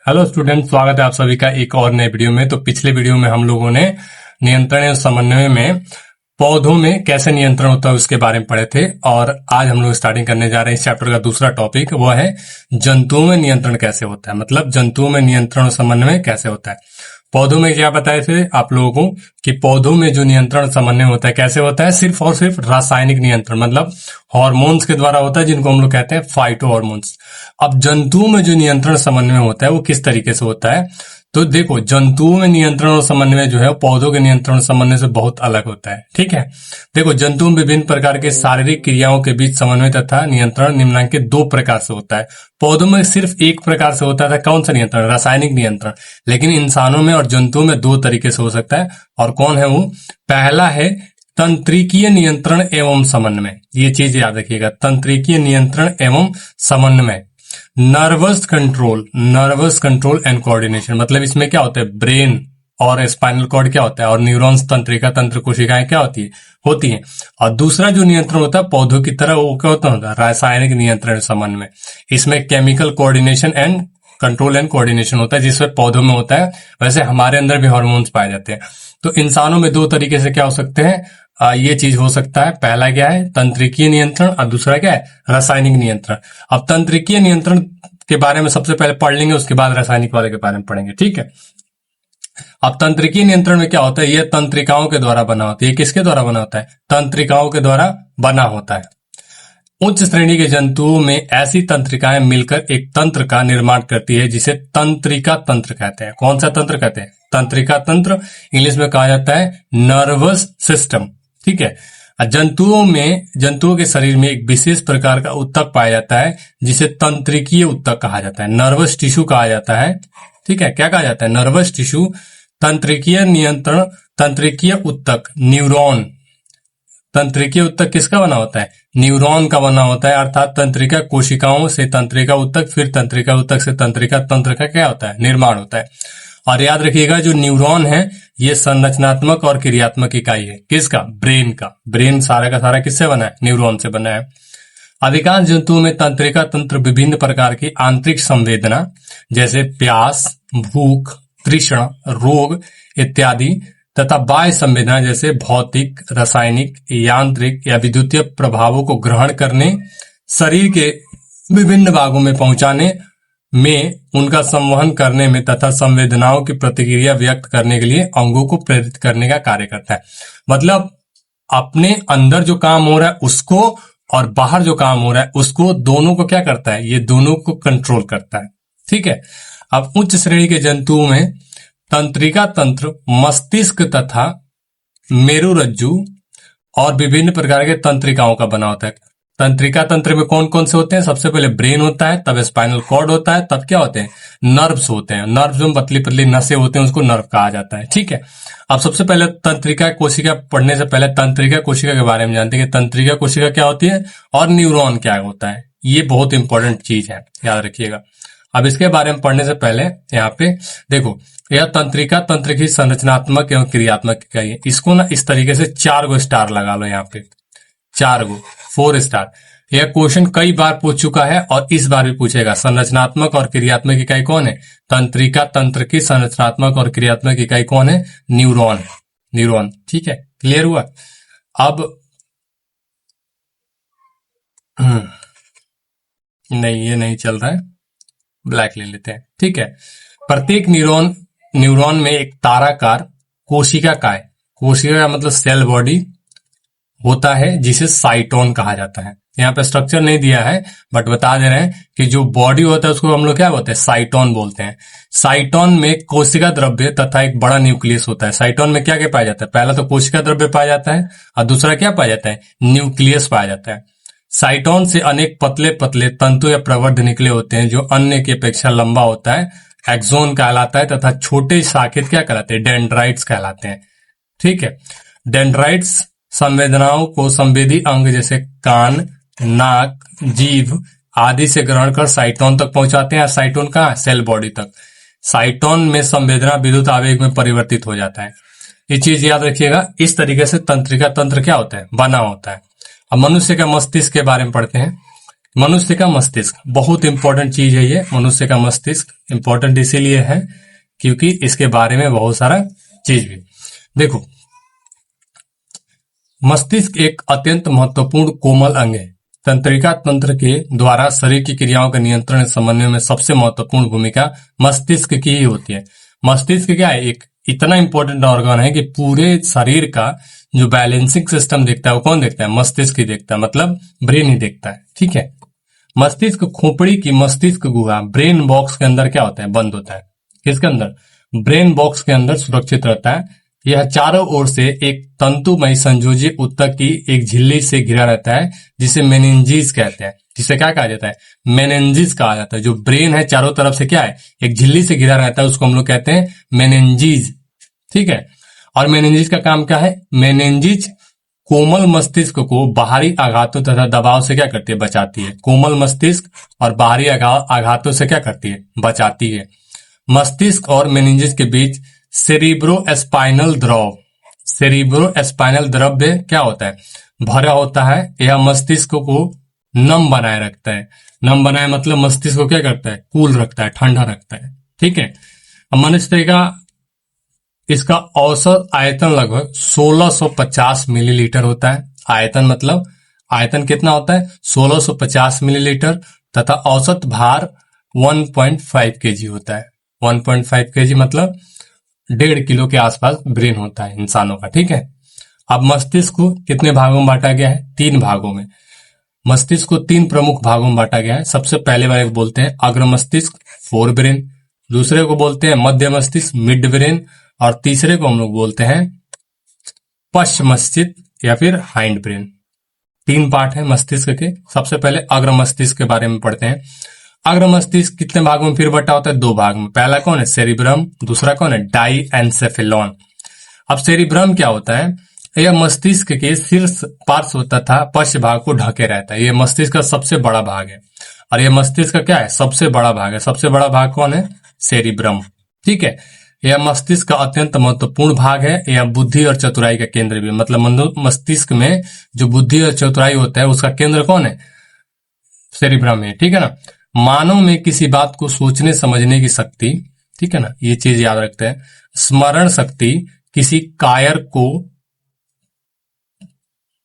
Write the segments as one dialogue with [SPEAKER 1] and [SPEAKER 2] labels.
[SPEAKER 1] Hello student, स्वागत है आप सभी का एक और नए वीडियो में। तो पिछले वीडियो में हम लोगों ने नियंत्रण एवं समन्वय में पौधों में कैसे नियंत्रण होता है उसके बारे में पढ़े थे, और आज हम लोग स्टार्टिंग करने जा रहे हैं इस चैप्टर का दूसरा टॉपिक। वो है जंतुओं में नियंत्रण कैसे होता है, मतलब जंतुओं में नियंत्रण और समन्वय कैसे होता है। पौधों में क्या बताए थे आप लोगों को कि पौधों में जो नियंत्रण समन्वय होता है कैसे होता है, सिर्फ और सिर्फ रासायनिक नियंत्रण, मतलब हार्मोन्स के द्वारा होता है, जिनको हम लोग कहते हैं फाइटो हार्मोन्स। अब जंतुओं में जो नियंत्रण समन्वय होता है वो किस तरीके से होता है, तो देखो जंतुओं में नियंत्रण और समन्वय जो है पौधों के नियंत्रण और समन्वय से बहुत अलग होता है। ठीक है, देखो जंतुओं में विभिन्न प्रकार के शारीरिक क्रियाओं के बीच समन्वय तथा नियंत्रण निम्नलिखित दो प्रकार से होता है। पौधों में सिर्फ एक प्रकार से होता था, कौन सा नियंत्रण? रासायनिक नियंत्रण। लेकिन इंसानों में और जंतुओं में दो तरीके से हो सकता है, और कौन है वो? पहला है तंत्रिकीय नियंत्रण एवं समन्वय। ये चीज याद रखिएगा, तंत्रिकीय नियंत्रण एवं समन्वय। नर्वस कंट्रोल एंड कोऑर्डिनेशन, मतलब इसमें क्या होता है, ब्रेन और स्पाइनल कॉर्ड क्या होता है, और न्यूरॉन्स, तंत्रिका तंत्र कोशिकाएं क्या होती है। और दूसरा जो नियंत्रण होता है पौधों की तरह, वो क्या होता है? रासायनिक नियंत्रण समन्वय। इसमें chemical coordination and control and coordination होता है, जिसमें पौधों में होता है। वैसे हमारे अंदर भी हार्मोन्स पाए जाते हैं। तो इंसानों में दो तरीके से क्या हो सकते हैं, ये चीज हो सकता है। पहला क्या है? तंत्रिकीय नियंत्रण, और दूसरा क्या है? रासायनिक नियंत्रण। अब तंत्रिकीय नियंत्रण के बारे में सबसे पहले पढ़ लेंगे, उसके बाद रासायनिक वाले के बारे में पढ़ेंगे। ठीक है, अब तंत्रिकीय नियंत्रण में क्या होता है, यह तंत्रिकाओं के द्वारा बना होता है। ये किसके द्वारा बना होता है? तंत्रिकाओं के द्वारा बना होता है। उच्च श्रेणी के जंतुओं में ऐसी तंत्रिकाएं मिलकर एक तंत्र का निर्माण करती है, जिसे तंत्रिका तंत्र कहते हैं। कौन सा तंत्र कहते हैं? तंत्रिका तंत्र। इंग्लिश में कहा जाता है नर्वस सिस्टम। ठीक है, जंतुओं के शरीर में एक विशेष प्रकार का ऊतक पाया जाता है, जिसे तंत्रिकीय ऊतक कहा जाता है, नर्वस टिश्यू कहा जाता है। ठीक है, क्या कहा जाता है? Nervous tissue. तंत्रिकीय नियंत्रण, तंत्रिकीय ऊतक, न्यूरॉन। तंत्रिकीय ऊतक किसका बना होता है? न्यूरॉन का बना होता है, अर्थात तंत्रिका कोशिकाओं से तंत्रिका ऊतक, फिर तंत्रिका ऊतक से तंत्रिका तंत्र का क्या होता है? निर्माण होता है। और याद रखिएगा, जो न्यूरॉन है ये संरचनात्मक और क्रियात्मक इकाई है। किसका? ब्रेन का। ब्रेन सारा का सारा किससे बना है? न्यूरॉन से बना है। अधिकांश जंतुओं में तंत्रिका तंत्र विभिन्न प्रकार की आंतरिक संवेदना, जैसे प्यास, भूख, तृष्णा, रोग इत्यादि, तथा बाह्य संवेदना जैसे भौतिक, रासायनिक, यांत्रिक या विद्युतीय प्रभावों को ग्रहण करने, शरीर के विभिन्न भागों में पहुंचाने में, उनका संवहन करने में तथा संवेदनाओं की प्रतिक्रिया व्यक्त करने के लिए अंगों को प्रेरित करने का कार्य करता है। मतलब अपने अंदर जो काम हो रहा है उसको, और बाहर जो काम हो रहा है उसको, दोनों को क्या करता है? ये दोनों को कंट्रोल करता है। ठीक है, अब उच्च श्रेणी के जंतुओं में तंत्रिका तंत्र मस्तिष्क तथा मेरुरज्जु और विभिन्न प्रकार के तंत्रिकाओं का बना होता है। तंत्रिका तंत्र में कौन कौन से होते हैं? सबसे पहले ब्रेन होता है, तब स्पाइनल कॉर्ड होता है, तब क्या होते हैं? नर्व्स होते हैं। नर्व्स में पतली पतली नसें होते हैं, उसको नर्व कहा जाता है। ठीक है, अब सबसे पहले तंत्रिका कोशिका पढ़ने से पहले तंत्रिका कोशिका के बारे में जानते हैं कि तंत्रिका कोशिका क्या होती है और न्यूरॉन क्या होता है। ये बहुत इंपॉर्टेंट चीज है, याद रखिएगा। अब इसके बारे में पढ़ने से पहले यहाँ पे देखो, यह तंत्रिका तंत्र की संरचनात्मक एवं क्रियात्मक इकाई है। इसको ना इस तरीके से 4 गो स्टार लगा लो, यहाँ पे 4 गो, 4 स्टार। यह क्वेश्चन कई बार पूछ चुका है और इस बार भी पूछेगा। संरचनात्मक और क्रियात्मक इकाई कौन है? तंत्रिका तंत्र की संरचनात्मक और क्रियात्मक इकाई कौन है? न्यूरॉन। न्यूरॉन। ठीक है, क्लियर हुआ? अब नहीं, ये नहीं चल रहा है, ब्लैक ले लेते हैं। ठीक है, प्रत्येक न्यूरॉन में एक ताराकार कोशिका का मतलब सेल बॉडी होता है, जिसे साइटोन कहा जाता है। यहाँ पे स्ट्रक्चर नहीं दिया है, बट बता दे रहे हैं कि जो बॉडी होता है उसको हम लोग क्या बोलते हैं? साइटोन बोलते हैं। साइटोन में कोशिका द्रव्य तथा एक बड़ा न्यूक्लियस होता है। साइटोन में क्या क्या पाया जाता है? पहला तो कोशिका द्रव्य पाया जाता है, और दूसरा क्या पाया जाता है? न्यूक्लियस पाया जाता है। साइटोन से अनेक पतले पतले तंतु या प्रवर्ध निकले होते हैं, जो अन्य की अपेक्षा लंबा होता है, एक्सोन कहलाता है, तथा छोटे शाखित क्या कहलाते हैं? डेंड्राइट्स कहलाते हैं। ठीक है, डेंड्राइट्स संवेदनाओं को संवेदी अंग जैसे कान, नाक, जीभ आदि से ग्रहण कर साइटोन तक पहुंचाते हैं। साइटोन कहाँ? सेल बॉडी तक। साइटोन में संवेदना विद्युत आवेग में परिवर्तित हो जाता है। ये चीज याद रखिएगा। इस तरीके से तंत्रिका तंत्र क्या होता है? बना होता है। अब मनुष्य के मस्तिष्क के बारे में पढ़ते हैं। मनुष्य का मस्तिष्क बहुत इंपॉर्टेंट चीज है ये। मनुष्य का मस्तिष्क इंपॉर्टेंट इसीलिए है क्योंकि इसके बारे में बहुत सारा चीज भी। देखो, मस्तिष्क एक अत्यंत महत्वपूर्ण कोमल अंग है। तंत्रिका तंत्र के द्वारा शरीर की क्रियाओं के नियंत्रण समन्वय में सबसे महत्वपूर्ण भूमिका मस्तिष्क की ही होती है। मस्तिष्क क्या है, एक इतना इंपॉर्टेंट ऑर्गन है कि पूरे शरीर का जो बैलेंसिंग सिस्टम देखता है वो कौन देखता है, मस्तिष्क ही देखता है, मतलब ब्रेन ही देखता है। ठीक है, मस्तिष्क खोपड़ी की मस्तिष्क गुहा ब्रेन बॉक्स के अंदर क्या होता है, बंद होता है। किसके अंदर, ब्रेन बॉक्स के अंदर सुरक्षित रहता है। यह चारों ओर से एक तंतुमय संयोजी ऊतक की एक झिल्ली से घिरा रहता है जिसे मेनिंजिस कहते हैं। जिसे क्या कहा जाता है, मेनिंजिस कहा जाता है। जो ब्रेन है चारों तरफ से क्या है, एक झिल्ली से घिरा रहता है, उसको हम लोग कहते हैं मेनिंजिस। ठीक है, और मेनिंजिस का काम क्या है, मेनिंजिस कोमल मस्तिष्क को बाहरी आघातों तथा दबाव से क्या करती है, बचाती है। कोमल मस्तिष्क और बाहरी आघातों से क्या करती है, बचाती है। मस्तिष्क और मेनिंजिस के बीच सेरिब्रोस्पाइनल द्रव्य क्या होता है, भरा होता है। यह मस्तिष्क को नम बनाए रखता है। नम बनाए मतलब मस्तिष्क को क्या करता है, कूल रखता है, ठंडा रखता है। ठीक है, मनुष्य का इसका औसत आयतन लगभग 1650 मिलीलीटर होता है। आयतन मतलब आयतन कितना होता है, 1650 मिलीलीटर, तथा औसत भार 1.5 केजी होता है। 1.5 केजी मतलब 1.5 किलो के आसपास ब्रेन होता है इंसानों का। ठीक है, अब मस्तिष्क को कितने भागों में बांटा गया है, 3 भागों में। मस्तिष्क को 3 प्रमुख भागों में बांटा गया है। सबसे पहले वाले को बोलते हैं अग्र मस्तिष्क, फोर ब्रेन। दूसरे को बोलते हैं मध्य मस्तिष्क, मिड ब्रेन। और तीसरे को हम लोग बोलते हैं पश्च मस्तिष्क या फिर हाइंड ब्रेन। 3 पार्ट है मस्तिष्क के। सबसे पहले अग्र मस्तिष्क के बारे में पढ़ते हैं। अग्र मस्तिष्क कितने भागों में फिर बटा होता है, 2 भाग में। पहला कौन है, सेरिब्रम। दूसरा कौन है, डाइएन्सेफेलॉन। अब सेरिब्रम क्या होता है, यह मस्तिष्क के शीर्ष पार्श्व तथा पश्च भाग को ढके रहता है। यह मस्तिष्क का सबसे बड़ा भाग है और यह मस्तिष्क का क्या है, सबसे बड़ा भाग है। सबसे बड़ा भाग कौन है, सेरिब्रम। ठीक है, यह मस्तिष्क का अत्यंत महत्वपूर्ण भाग है। यह बुद्धि और चतुराई का केंद्र भी है। मतलब मस्तिष्क में जो बुद्धि और चतुराई होता है उसका केंद्र कौन है, सेरिब्रम है। ठीक है ना। मानव में किसी बात को सोचने समझने की शक्ति, ठीक है ना, ये चीज याद रखते हैं। स्मरण शक्ति, किसी कार्य को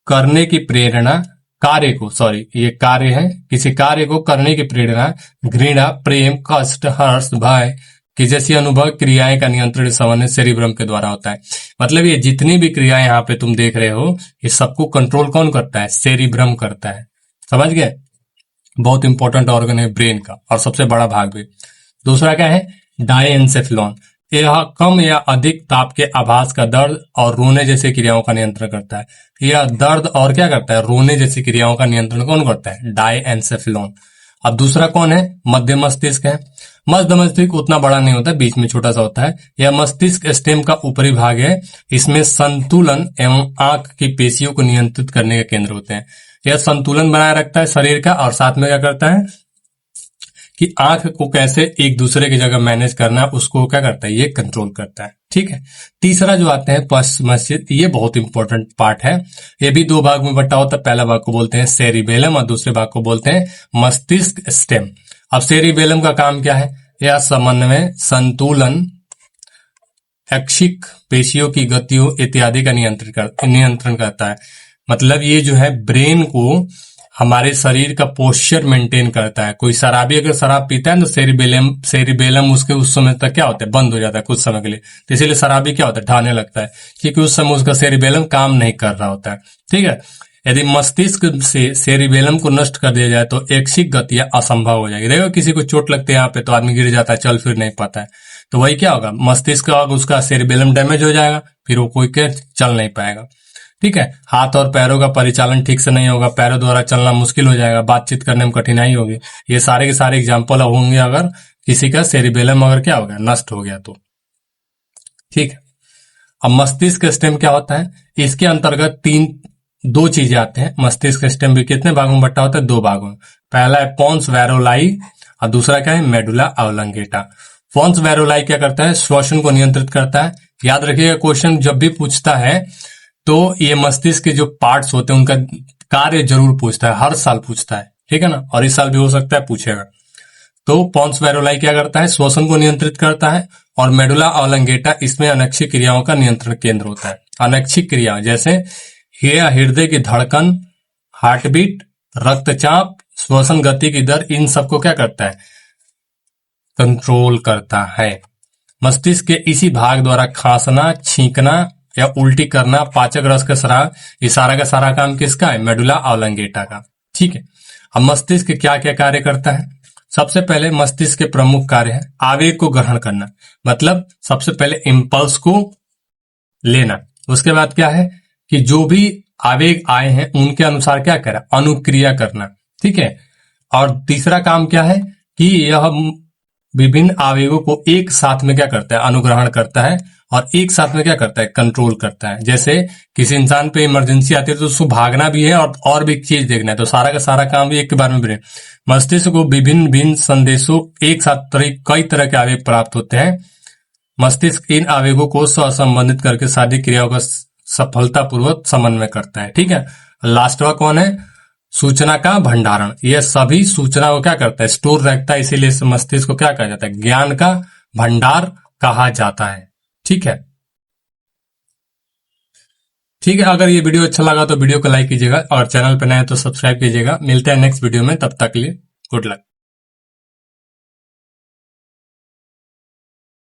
[SPEAKER 1] करने की प्रेरणा, ये कार्य है, किसी कार्य को करने की प्रेरणा, घृणा, प्रेम, कष्ट, हर्ष, भय की जैसी अनुभव क्रियाएं का नियंत्रण समन्वय सेरिब्रम के द्वारा होता है। मतलब ये जितनी भी क्रियाएं यहाँ पे तुम देख रहे हो, ये सबको कंट्रोल कौन करता है, सेरिब्रम करता है। समझ गए, बहुत इंपॉर्टेंट ऑर्गन है ब्रेन का और सबसे बड़ा भाग भी। दूसरा क्या है, डाइएन्सेफेलॉन। यह कम या अधिक ताप के आभास का दर्द और रोने जैसी क्रियाओं का नियंत्रण करता है। यह दर्द और क्या करता है, रोने जैसी क्रियाओं का नियंत्रण कौन करता है, डाइएन्सेफेलॉन। अब दूसरा कौन है, मध्य मस्तिष्क है। मध्य मस्तिष्क उतना बड़ा नहीं होता, बीच में छोटा सा होता है। यह मस्तिष्क स्टेम का ऊपरी भाग है। इसमें संतुलन एवं आंख की पेशियों को नियंत्रित करने के केंद्र होते हैं। यह संतुलन बनाए रखता है शरीर का, और साथ में क्या करता है कि आंख को कैसे एक दूसरे की जगह मैनेज करना है उसको क्या करता है, ये कंट्रोल करता है। ठीक है, तीसरा जो आते हैं पश्च मस्तिष्क, ये बहुत इंपॉर्टेंट पार्ट है। ये भी 2 भाग में बटा होता है। पहला भाग को बोलते हैं सेरिबेलम और दूसरे भाग को बोलते हैं मस्तिष्क स्टेम। अब सेरिबेलम का काम क्या है, यह समन्वय, संतुलन, ऐच्छिक पेशियों की गतियों इत्यादि का नियंत्रण करता है। मतलब ये जो है ब्रेन को, हमारे शरीर का पोस्चर मेंटेन करता है। कोई शराबी अगर शराब पीता है तो सेरिबेलम उसके उस समय तक क्या होता है, बंद हो जाता है कुछ समय के लिए। तो इसीलिए शराबी क्या होता है, ढाने लगता है, क्योंकि उस समय उसका सेरिबेलम काम नहीं कर रहा होता है। ठीक है, यदि मस्तिष्क से सेरिबेलम को नष्ट कर दिया जाए तो ऐच्छिक गतियां असंभव हो जाएगी। देखो किसी को चोट लगती है यहाँ पे तो आदमी गिर जाता है, चल फिर नहीं पाता है। तो वही क्या होगा, मस्तिष्क का उसका सेरिबेलम डैमेज हो जाएगा, फिर वो कोई के चल नहीं पाएगा। ठीक है, हाथ और पैरों का परिचालन ठीक से नहीं होगा, पैरों द्वारा चलना मुश्किल हो जाएगा, बातचीत करने में कठिनाई होगी। ये सारे के सारे एग्जाम्पल होंगे अगर किसी का सेरिबेलम अगर क्या हो गया, नष्ट हो गया तो। ठीक है, अब मस्तिष्क स्टेम क्या होता है, इसके अंतर्गत 2 चीजें आते हैं। मस्तिष्क स्टेम भी कितने भागों में बटा होता है, 2 भागों में। पहला है पोन्स वैरोलाई और दूसरा क्या है, मेडुला ऑब्लांगेटा। पोन्स वैरोलाई क्या करता है, श्वसन को नियंत्रित करता है। याद रखिएगा, क्वेश्चन जब भी पूछता है तो ये मस्तिष्क के जो पार्ट्स होते हैं उनका कार्य जरूर पूछता है, हर साल पूछता है। ठीक है ना, और इस साल भी हो सकता है पूछेगा। तो पोन्स वैरोलाई क्या करता है, श्वसन को नियंत्रित करता है, और मेडुला ऑब्लंगेटा इसमें अनैच्छिक क्रियाओं का नियंत्रण केंद्र होता है। अनैच्छिक क्रिया जैसे हृदय की धड़कन, हार्ट बीट, रक्तचाप, श्वसन गति की दर, इन सबको क्या करता है, कंट्रोल करता है। मस्तिष्क के इसी भाग द्वारा खांसना, छींकना या उल्टी करना, पाचक रस का स्राव, ये सारा का सारा काम किसका है, मेडुला ऑब्लंगेटा का। ठीक है, अब मस्तिष्क क्या क्या कार्य करता है। सबसे पहले मस्तिष्क के प्रमुख कार्य है आवेग को ग्रहण करना, मतलब सबसे पहले इम्पल्स को लेना। उसके बाद क्या है कि जो भी आवेग आए हैं उनके अनुसार क्या करें, अनुक्रिया करना। ठीक है, और तीसरा काम क्या है कि यह विभिन्न आवेगों को एक साथ में क्या करता है, अनुग्रहण करता है, और एक साथ में क्या करता है, कंट्रोल करता है। जैसे किसी इंसान पे इमरजेंसी आती है तो उसको भागना भी है और भी चीज देखना है, तो सारा का सारा काम भी एक के बारे में भी। मस्तिष्क को विभिन्न भिन्न संदेशों एक साथ कई तरह के आवेग प्राप्त होते हैं। मस्तिष्क इन आवेगों को सहसंबंधित करके शारीरिक क्रियाओं का सफलतापूर्वक समन्वय करता है। ठीक है, लास्टवा कौन है, सूचना का भंडारण। यह सभी सूचना को क्या करता है, स्टोर रखता है, इसीलिए मस्तिष्क को क्या कहा जाता है, ज्ञान का भंडार कहा जाता है। ठीक है, ठीक है, अगर ये वीडियो अच्छा लगा तो वीडियो को लाइक कीजिएगा और चैनल पर नए तो सब्सक्राइब कीजिएगा। मिलते हैं नेक्स्ट वीडियो में, तब तक के लिए गुड लक।